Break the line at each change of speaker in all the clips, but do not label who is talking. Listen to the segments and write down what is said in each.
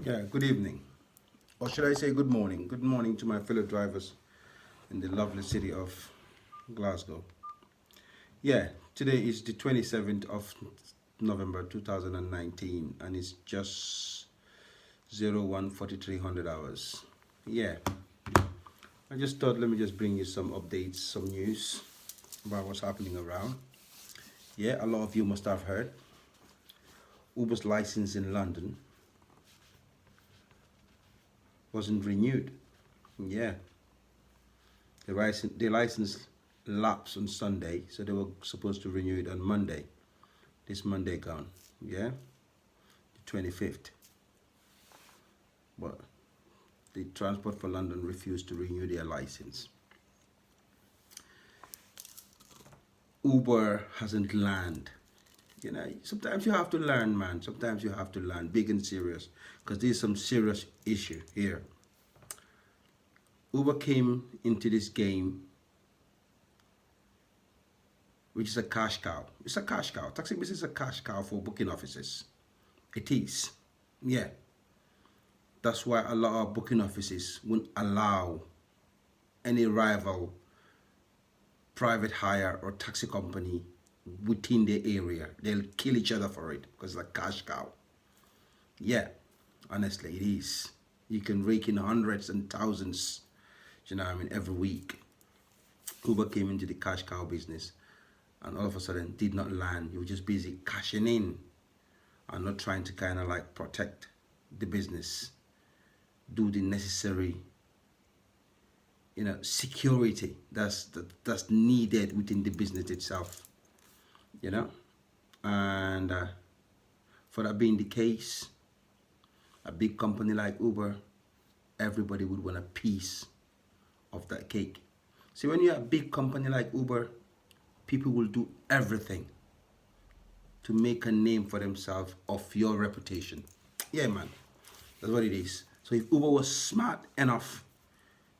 Yeah, good evening. Or should I say good morning? Good morning to my fellow drivers in the lovely city of Glasgow. Yeah, today is the 27th of November 2019 and it's just 01:43 hours. Yeah, I just thought let me just bring you some updates, some news about what's happening around. Yeah, a lot of you must have heard Uber's license in London wasn't renewed. Yeah, the license lapsed on Sunday, so they were supposed to renew it on Monday. This Monday gone, yeah, the 25th. But the Transport for London refused to renew their license. Uber hasn't learned. You know, sometimes you have to learn, man. Sometimes you have to learn, big and serious, because there's some serious issue here. Uber came into this game, which is a cash cow. It's a cash cow. Taxi business is a cash cow for booking offices. It is. Yeah. That's why a lot of booking offices won't allow any rival private hire or taxi company within the area. They'll kill each other for it because it's a cash cow. Yeah, honestly, it is. You can rake in hundreds and thousands, you know what I mean, every week. Uber came into the cash cow business and all of a sudden did not land. You were just busy cashing in and not trying to kind of like protect the business, do the necessary, you know, security that's needed within the business itself, you know. And for that being the case, a big company like Uber, everybody would want a piece of that cake. See, when you're a big company like Uber, people will do everything to make a name for themselves of your reputation. Yeah, man, that's what it is. So if Uber was smart enough,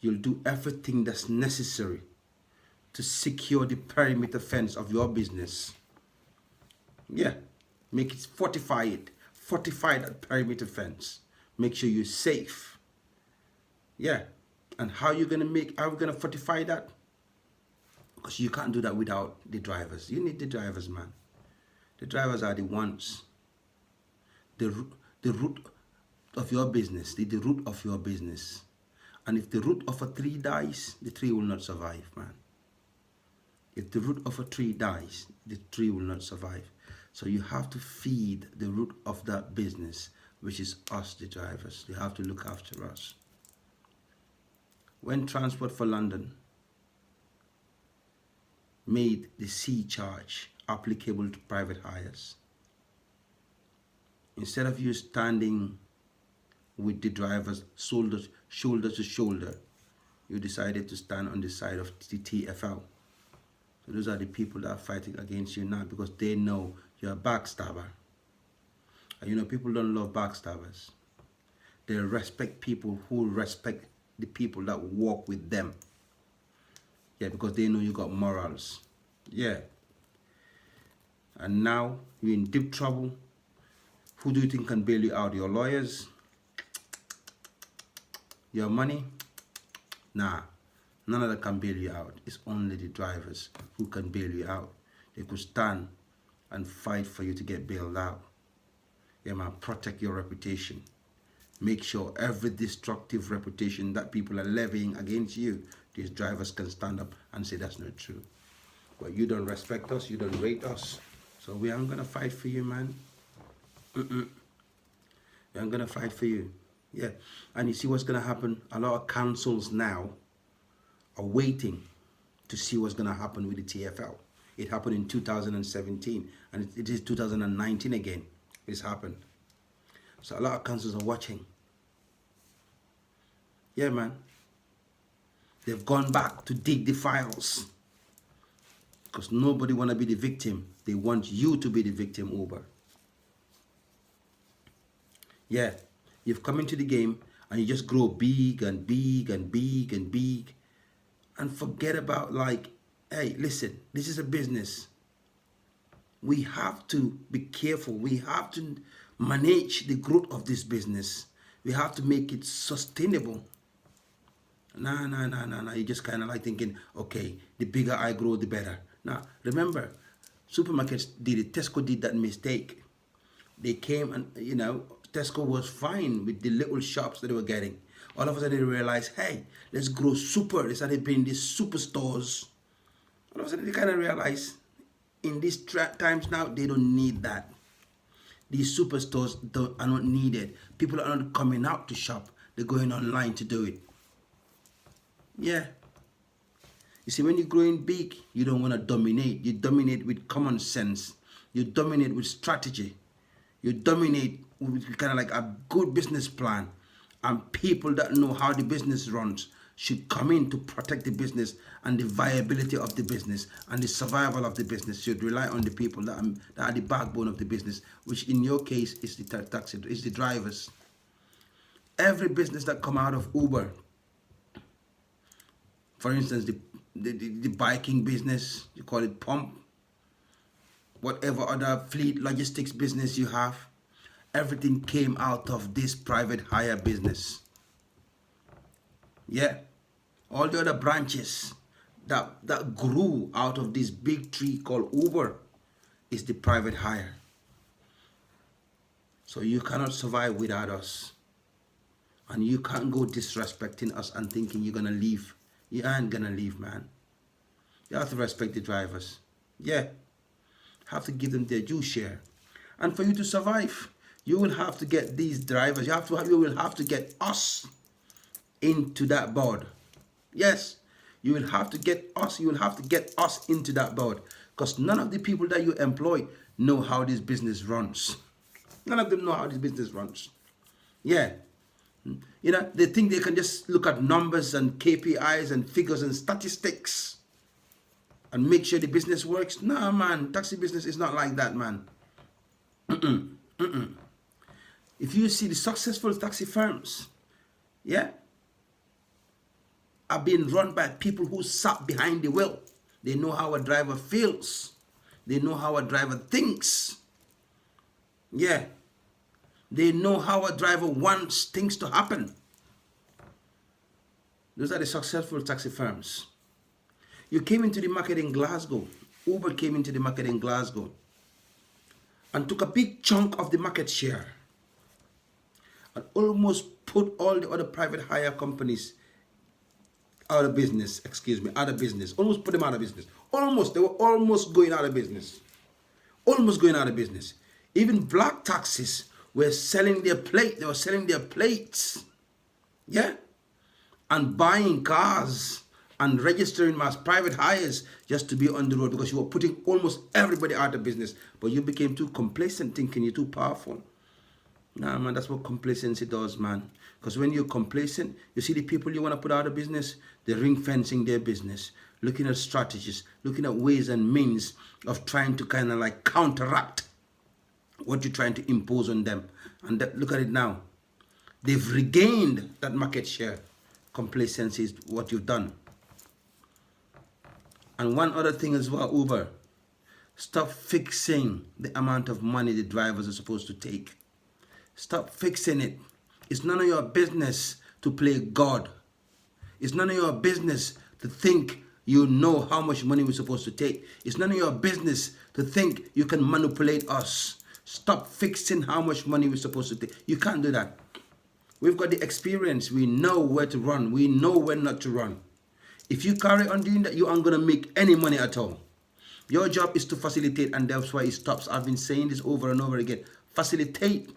you'll do everything that's necessary to secure the perimeter fence of your business. Yeah, make it, fortify that perimeter fence. Make sure you're safe. Yeah, and how are we gonna fortify that? Because you can't do that without the drivers. You need the drivers, man. The drivers are the ones, the root of your business, the root of your business. And if the root of a tree dies, the tree will not survive, man. If the root of a tree dies, the tree will not survive. So you have to feed the root of that business, which is us, the drivers. You have to look after us. When Transport for London made the C charge applicable to private hires, instead of you standing with the drivers shoulder to shoulder, you decided to stand on the side of the TfL. So those are the people that are fighting against you now because they know you're a backstabber. And you know, people don't love backstabbers. They respect people who respect the people that walk with them. Yeah, because they know you got morals. Yeah. And now you're in deep trouble. Who do you think can bail you out? Your lawyers? Your money? Nah, none of them can bail you out. It's only the drivers who can bail you out. They could stand and fight for you to get bailed out. Yeah, man, protect your reputation. Make sure every destructive reputation that people are levying against you, these drivers can stand up and say that's not true. But you don't respect us, you don't rate us. So we aren't gonna fight for you, man. We aren't gonna fight for you. Yeah, and you see what's going to happen? A lot of councils now are waiting to see what's going to happen with the TfL. It happened in 2017 and it is 2019 again. It's happened. So a lot of councils are watching. Yeah, man. They've gone back to dig the files because nobody want to be the victim. They want you to be the victim, Uber. Yeah. You've come into the game and you just grow big and big and big and big and forget about like, hey, listen, this is a business. We have to be careful. We have to manage the growth of this business We have to make it sustainable. Nah. You just kind of like thinking, okay, the bigger I grow, the better. Now, remember, supermarkets did it. Tesco did that mistake. They came and, Tesco was fine with the little shops that they were getting. All of a sudden they realized, hey, let's grow super. They started building these superstores. All of a sudden they kind of realized, in these times now, they don't need that. These superstores are not needed. People are not coming out to shop. They're going online to do it. Yeah. You see, when you're growing big, you don't want to dominate. You dominate with common sense. You dominate with strategy. You dominate with kind of like a good business plan. And people that know how the business runs should come in to protect the business and the viability of the business and the survival of the business. Should rely on the people that are the backbone of the business, which in your case is the taxi, is the drivers. Every business that come out of Uber, for instance, the biking business, you call it pump, whatever other fleet logistics business you have, everything came out of this private hire business. Yeah. All the other branches that grew out of this big tree called Uber is the private hire. So you cannot survive without us. And you can't go disrespecting us and thinking you're going to leave. You ain't going to leave, man. You have to respect the drivers. Yeah. Have to give them their due share. And for you to survive, you will have to get these drivers. You will have to get us into that board. Yes. You will have to get us. You will have to get us into that board. Because none of the people that you employ know how this business runs. None of them know how this business runs. Yeah. They think they can just look at numbers and KPIs and figures and statistics and make sure the business works. No, man. Taxi business is not like that, man. If you see the successful taxi firms, yeah, are being run by people who sat behind the wheel. They know how a driver feels. They know how a driver thinks. Yeah. They know how a driver wants things to happen. Those are the successful taxi firms. You came into the market in Glasgow. Uber came into the market in Glasgow and took a big chunk of the market share and almost put all the other private hire companies out of business. Out of business. Almost put them out of business. They were almost going out of business. Almost going out of business. Even black taxis were selling their plate. They were selling their plates. Yeah. And buying cars and registering as private hires just to be on the road because you were putting almost everybody out of business. But you became too complacent thinking you're too powerful. Nah, man, that's what complacency does, man. Because when you're complacent, you see the people you want to put out of business, they're ring fencing their business, looking at strategies, looking at ways and means of trying to kind of like counteract what you're trying to impose on them. And look at it now. They've regained that market share. Complacency is what you've done. And one other thing as well, Uber. Stop fixing the amount of money the drivers are supposed to take. Stop fixing it. It's none of your business to play God. It's none of your business to think you know how much money we're supposed to take. It's none of your business to think you can manipulate us. Stop fixing how much money we're supposed to take. You can't do that. We've got the experience. We know where to run. We know when not to run. If you carry on doing that, you aren't going to make any money at all. Your job is to facilitate, and that's why it stops. I've been saying this over and over again. Facilitate.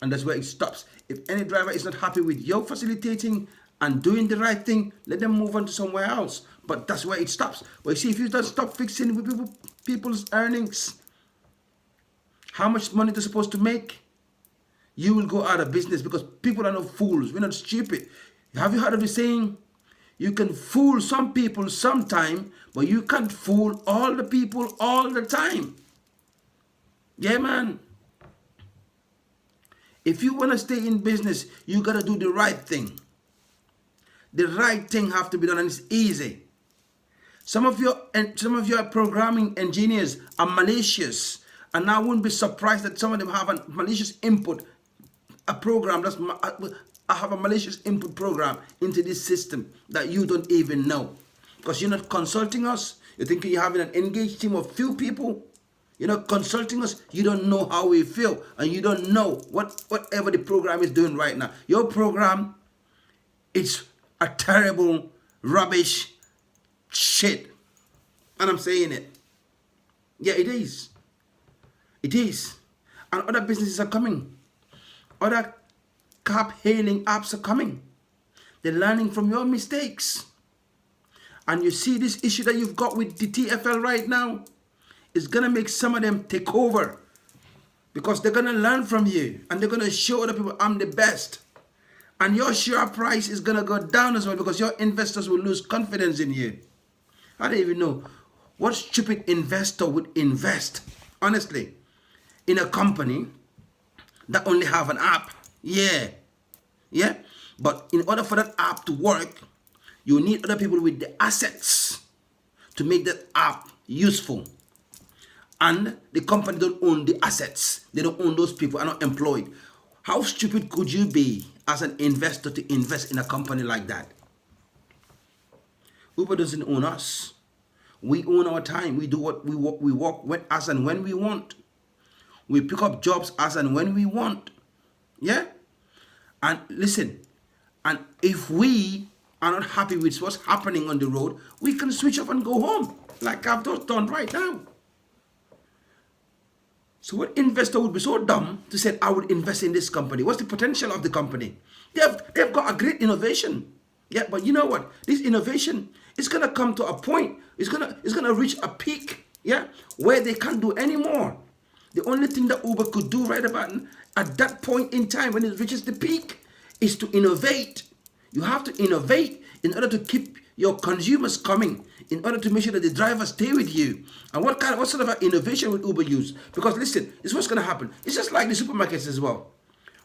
And that's where it stops. If any driver is not happy with your facilitating and doing the right thing, let them move on to somewhere else. But that's where it stops. But you see, if you don't stop fixing with people's earnings, how much money they're supposed to make, you will go out of business because people are not fools. We're not stupid. Have you heard of the saying? You can fool some people sometime, but you can't fool all the people all the time. Yeah, man. If you want to stay in business, you got to do the right thing. The right thing have to be done, and it's easy. Some of your programming engineers are malicious, and I wouldn't be surprised that some of them have a malicious input a program I have a malicious input program into this system that you don't even know. Because you're not consulting us. You're thinking you're having an engaged team of few people. You're not consulting us. You don't know how we feel. And you don't know whatever the program is doing right now. Your program, it's a terrible, rubbish shit. And I'm saying it. Yeah, it is. It is. And other businesses are coming. Other carp-hailing apps are coming. They're learning from your mistakes. And you see this issue that you've got with the TfL right now is going to make some of them take over. Because they're going to learn from you. And they're going to show other people, I'm the best. And your share price is going to go down as well because your investors will lose confidence in you. I don't even know what stupid investor would invest, honestly, in a company that only have an app. Yeah. But in order for that app to work, you need other people with the assets to make that app useful. And the company don't own the assets. They don't own those people, are not employed. How stupid could you be as an investor to invest in a company like that? Uber doesn't own us. We own our time. We do what we work when, as and when we want. We pick up jobs as and when we want. Yeah? And listen, and if we are not happy with what's happening on the road, we can switch off and go home, like I've just done right now. So what investor would be so dumb to say, I would invest in this company? What's the potential of the company? They've got a great innovation. Yeah, but you know what? This innovation is going to come to a point. It's gonna reach a peak, yeah, where they can't do any more. The only thing that Uber could do right about at that point in time when it reaches the peak is to innovate. You have to innovate in order to keep your consumers coming, in order to make sure that the drivers stay with you. And what sort of innovation would Uber use? Because listen, this is what's going to happen. It's just like the supermarkets as well.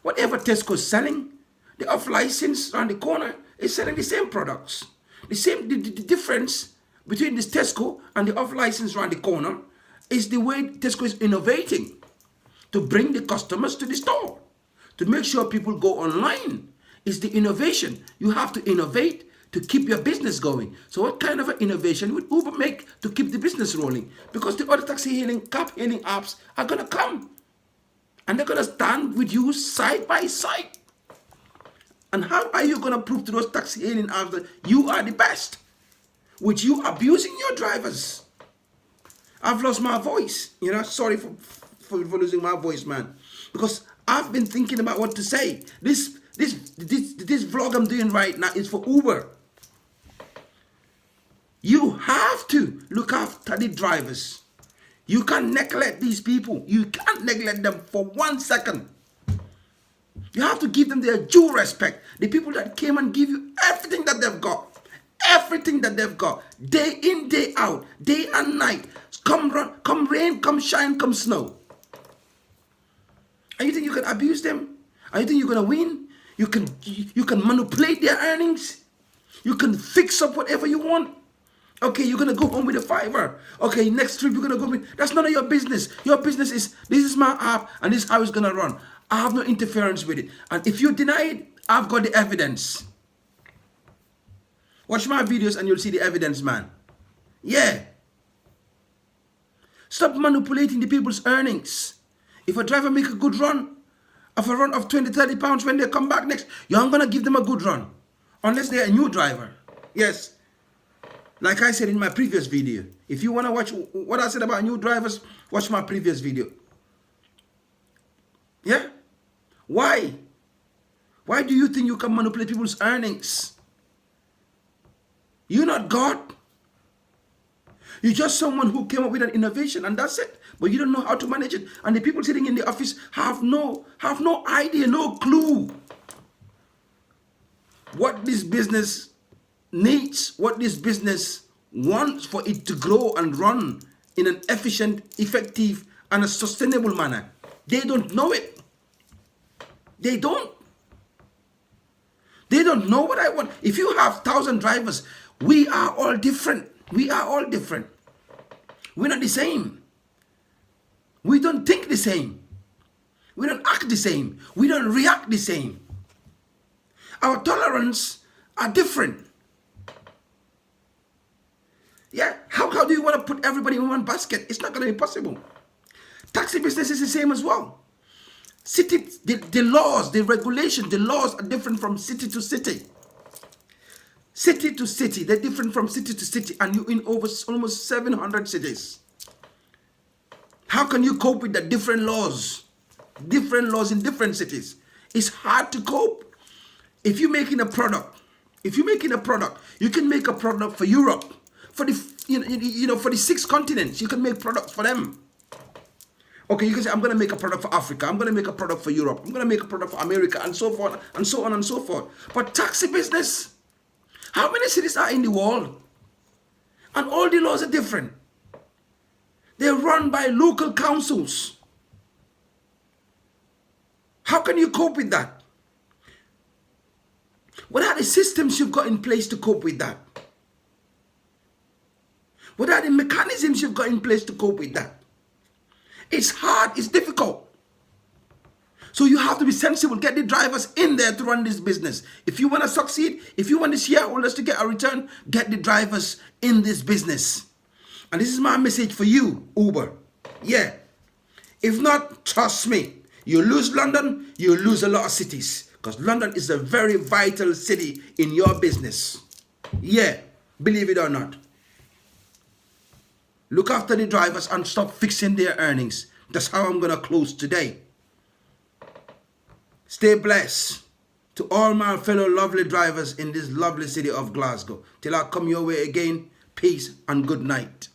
Whatever Tesco's selling, the off-license around the corner is selling the same products. The difference between this Tesco and the off-license around the corner is the way Tesco is innovating to bring the customers to the store, to make sure people go online. It's the innovation. You have to innovate to keep your business going. So what kind of an innovation would Uber make to keep the business rolling? Because the other taxi hailing, cab hailing apps are going to come. And they're going to stand with you side by side. And how are you going to prove to those taxi hailing apps that you are the best? With you abusing your drivers. I've lost my voice. You know, sorry for losing my voice, man. Because I've been thinking about what to say. This vlog I'm doing right now is for Uber. You have to look after the drivers. You can't neglect these people. You can't neglect them for 1 second. You have to give them their due respect. The people that came and give you everything that they've got. Everything that they've got. Day in, day out. Day and night. Come rain, come shine, come snow. And you think you can abuse them? And you think you're going to win? You can manipulate their earnings. You can fix up whatever you want. Okay, you're going to go home with a $5. Okay, next trip you're going to go with... That's none of your business. Your business is, this is my app and this is how it's going to run. I have no interference with it. And if you deny it, I've got the evidence. Watch my videos and you'll see the evidence, man. Yeah. Stop manipulating the people's earnings. If a driver make a good run, of a run of 20, 30 pounds when they come back next, you aren't going to give them a good run. Unless they're a new driver. Yes. Like I said in my previous video. If you want to watch what I said about new drivers, watch my previous video. Yeah? Why? Why do you think you can manipulate people's earnings? You're not God. You're just someone who came up with an innovation and that's it. But you don't know how to manage it. And the people sitting in the office have no idea, no clue what this business needs, what this business wants for it to grow and run in an efficient, effective, and a sustainable manner. They don't know it. They don't. They don't know what I want. If you have 1,000 drivers, we are all different. We are all different. We're not the same. We don't think the same. We don't act the same. We don't react the same. Our tolerance are different. Yeah, how do you want to put everybody in one basket? It's not going to be possible. Taxi business is the same as well. City, the laws, the regulations, the laws are different from city to city. City to city, they're different from city to city, and you're in over almost 700 cities. How can you cope with the different laws? Different laws in different cities. It's hard to cope. If you're making a product, you can make a product for Europe, for the for the 6 continents. You can make products for them. Okay, you can say, I'm going to make a product for Africa. I'm going to make a product for Europe. I'm going to make a product for America, and so forth, and so on and so forth. But taxi business, how many cities are in the world? And all the laws are different. They're run by local councils. How can you cope with that? What are the systems you've got in place to cope with that? What are the mechanisms you've got in place to cope with that? It's hard, it's difficult. So you have to be sensible, get the drivers in there to run this business. If you want to succeed, if you want the shareholders to get a return, get the drivers in this business. And this is my message for you, Uber. Yeah. If not, trust me, you lose London, you lose a lot of cities. Because London is a very vital city in your business. Yeah, believe it or not. Look after the drivers and stop fixing their earnings. That's how I'm going to close today. Stay blessed to all my fellow lovely drivers in this lovely city of Glasgow. Till I come your way again, peace and good night.